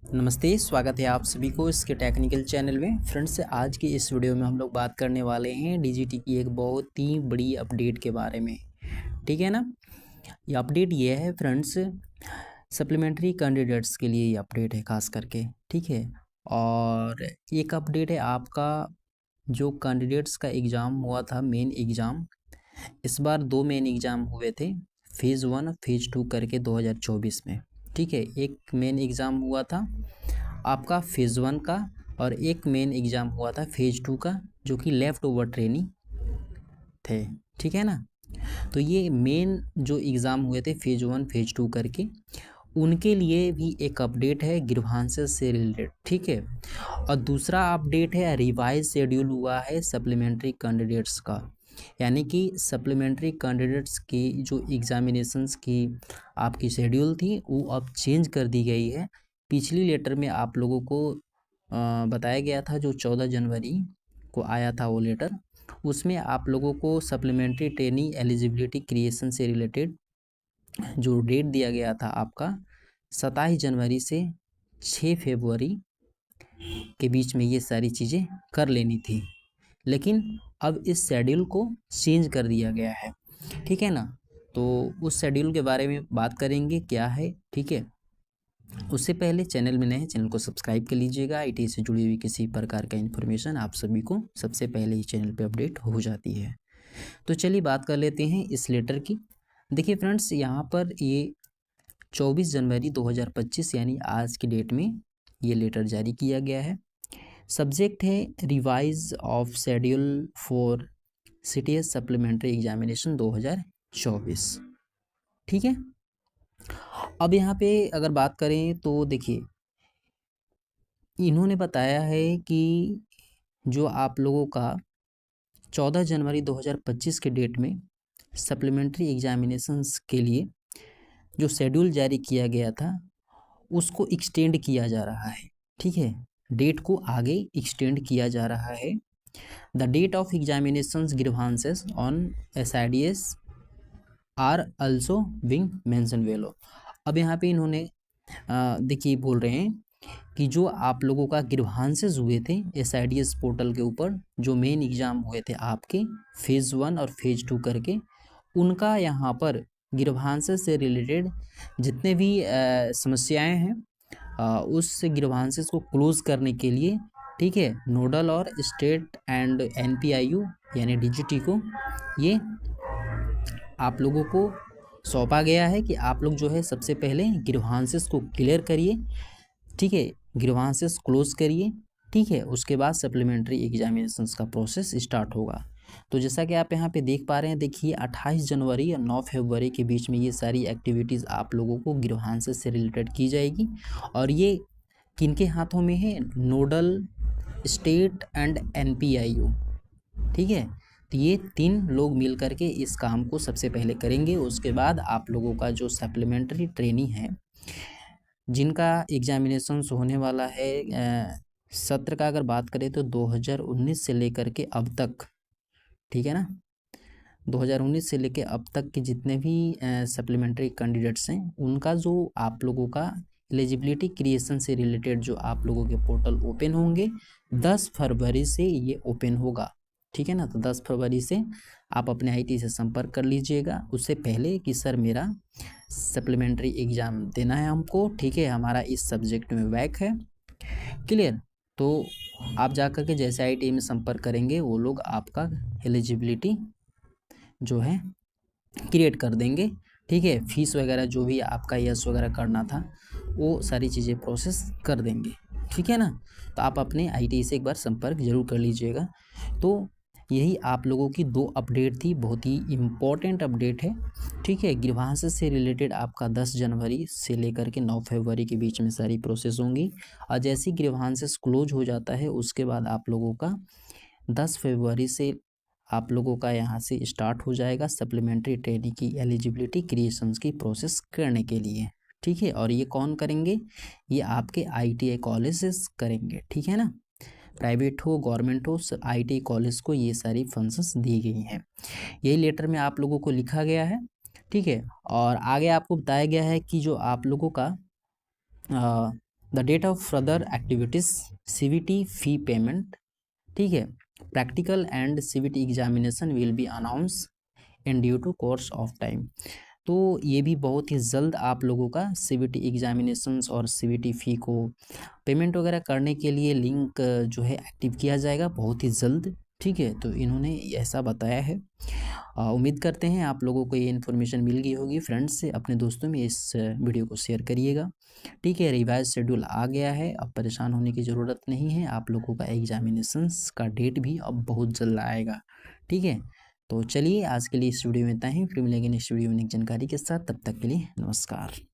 नमस्ते, स्वागत है आप सभी को इसके टेक्निकल चैनल में। फ्रेंड्स, आज की इस वीडियो में हम लोग बात करने वाले हैं डीजीटी की एक बहुत ही बड़ी अपडेट के बारे में। ठीक है ना। ये अपडेट ये है फ्रेंड्स, सप्लीमेंट्री कैंडिडेट्स के लिए ये अपडेट है खास करके। ठीक है। और एक अपडेट है आपका जो कैंडिडेट्स का एग्ज़ाम हुआ था, मेन एग्ज़ाम। इस बार 2 मेन एग्ज़ाम हुए थे, फ़ेज़ 1 फ़ेज़ 2 करके 2024 में। ठीक है। एक मेन एग्ज़ाम हुआ था आपका फ़ेज़ 1 का और एक मेन एग्ज़ाम हुआ था फ़ेज़ 2 का, जो कि लेफ़्ट ओवर ट्रेनिंग थे। ठीक है ना। तो ये मेन जो एग्ज़ाम हुए थे फ़ेज़ 1 फ़ेज़ 2 करके, उनके लिए भी एक अपडेट है ग्रीवांसेस से रिलेटेड। ठीक है। और दूसरा अपडेट है रिवाइज शेड्यूल हुआ है सप्लीमेंट्री कैंडिडेट्स का, यानी कि सप्लीमेंट्री कैंडिडेट्स की जो एग्ज़ामिनेशंस की आपकी शेड्यूल थी वो अब चेंज कर दी गई है। पिछली लेटर में आप लोगों को बताया गया था, जो 14 जनवरी को आया था वो लेटर, उसमें आप लोगों को सप्लीमेंट्री ट्रेनिंग एलिजिबिलिटी क्रिएशन से रिलेटेड जो डेट दिया गया था आपका 27 जनवरी से 6 फरवरी के बीच में ये सारी चीज़ें कर लेनी थी, लेकिन अब इस शेड्यूल को चेंज कर दिया गया है। ठीक है ना। तो उस शेड्यूल के बारे में बात करेंगे क्या है। ठीक है। उससे पहले चैनल में नए हैं, चैनल को सब्सक्राइब कर लीजिएगा। आईटी से जुड़ी हुई किसी प्रकार का इन्फॉर्मेशन आप सभी को सबसे पहले ही चैनल पे अपडेट हो जाती है। तो चलिए बात कर लेते हैं इस लेटर की। देखिए फ्रेंड्स, यहाँ पर ये 24 जनवरी 2025 यानी आज की डेट में ये लेटर जारी किया गया है। सब्जेक्ट है revise of schedule for CTS supplementary examination 2024। ठीक है। अब यहाँ पे अगर बात करें तो देखिए, इन्होंने बताया है कि जो आप लोगों का 14 जनवरी 2025 के डेट में सप्लीमेंट्री एग्जामिनेशंस के लिए जो शेड्यूल जारी किया गया था उसको एक्सटेंड किया जा रहा है। ठीक है। डेट को आगे एक्सटेंड किया जा रहा है। The date of examinations grievances on SIDS are also being mention वेलो। अब यहाँ पे इन्होंने देखिए बोल रहे हैं कि जो आप लोगों का ग्रीवांसेस हुए थे एसआईडीएस पोर्टल के ऊपर, जो मेन एग्ज़ाम हुए थे आपके फ़ेज़ 1 और फ़ेज़ 2 करके, उनका यहाँ पर ग्रीवांसेस से रिलेटेड जितने भी समस्याएं हैं उस ग्रीवांसेस को क्लोज़ करने के लिए, ठीक है, नोडल और स्टेट एंड एनपीआईयू यानी डीजीटी को ये आप लोगों को सौंपा गया है कि आप लोग जो है सबसे पहले ग्रीवांसेस को क्लियर करिए। ठीक है। ग्रीवांसेस क्लोज करिए। ठीक है। उसके बाद सप्लीमेंट्री एग्जामिनेशंस का प्रोसेस स्टार्ट होगा। तो जैसा कि आप यहाँ पे देख पा रहे हैं, देखिए 28 जनवरी और 9 फरवरी के बीच में ये सारी एक्टिविटीज़ आप लोगों को ग्रीवांसेस से रिलेटेड की जाएगी। और ये किनके हाथों में है? Nodal, state and NPIU. ठीक है। तो ये 3 लोग मिल करके इस काम को सबसे पहले करेंगे। उसके बाद आप लोगों का जो सप्लीमेंट्री ट्रेनिंग है, जिनका एग्जामिनेशंस होने वाला है सत्र का अगर बात करें तो 2019 से लेकर के अब तक, ठीक है ना, 2019 से लेकर अब तक के जितने भी सप्लीमेंट्री कैंडिडेट्स हैं, उनका जो आप लोगों का एलिजिबिलिटी क्रिएशन से रिलेटेड जो आप लोगों के पोर्टल ओपन होंगे 10 फरवरी से ये ओपन होगा। ठीक है ना। तो 10 फरवरी से आप अपने आईटी से संपर्क कर लीजिएगा उससे पहले कि सर मेरा सप्लीमेंट्री एग्ज़ाम देना है हमको। ठीक है। हमारा इस सब्जेक्ट में बैक है। क्लियर। तो आप जा कर के जैसे आईटी में संपर्क करेंगे वो लोग आपका एलिजिबिलिटी जो है क्रिएट कर देंगे। ठीक है। फीस वगैरह जो भी आपका यस वगैरह करना था वो सारी चीज़ें प्रोसेस कर देंगे। ठीक है ना। तो आप अपने आईटी से एक बार संपर्क जरूर कर लीजिएगा। तो यही आप लोगों की 2 अपडेट थी, बहुत ही इम्पोर्टेंट अपडेट है। ठीक है। ग्रीवांसेस से रिलेटेड आपका 10 जनवरी से लेकर के 9 फरवरी के बीच में सारी प्रोसेस होंगी। और जैसे ही ग्रीवांसेस क्लोज हो जाता है उसके बाद आप लोगों का 10 फरवरी से आप लोगों का यहाँ से स्टार्ट हो जाएगा सप्लीमेंट्री ट्रेनिंग की एलिजिबिलिटी क्रिएशंस की प्रोसेस करने के लिए। ठीक है। और ये कौन करेंगे? ये आपके आईटीआई कॉलेजेस करेंगे। ठीक है ना। प्राइवेट हो गवर्नमेंट हो, आईटीआई कॉलेज को ये सारी फंक्शंस दी गई हैं। यही लेटर में आप लोगों को लिखा गया है। ठीक है। और आगे आपको बताया गया है कि जो आप लोगों का the date of further activities, CVT fee payment, ठीक है, practical and CVT examination will be announce in due to course of time. तो ये भी बहुत ही जल्द आप लोगों का CVT एग्जामिनेशंस और CVT फ़ी को पेमेंट वगैरह करने के लिए लिंक जो है एक्टिव किया जाएगा बहुत ही जल्द, ठीक है। तो इन्होंने ऐसा बताया है। उम्मीद करते हैं आप लोगों को ये इन्फॉर्मेशन मिल गई होगी। फ्रेंड्स से अपने दोस्तों में इस वीडियो को शेयर करिएगा, ठीक है। रिवाइज शेड्यूल आ गया है, अब परेशान होने की ज़रूरत नहीं है। आप लोगों का एग्जामिनेशंस का डेट भी अब बहुत जल्द आएगा, ठीक है। तो चलिए आज के लिए इस वीडियो में इतना ही, फिर मिलेंगे नेक्स्ट वीडियो में नई जानकारी के साथ। तब तक के लिए नमस्कार।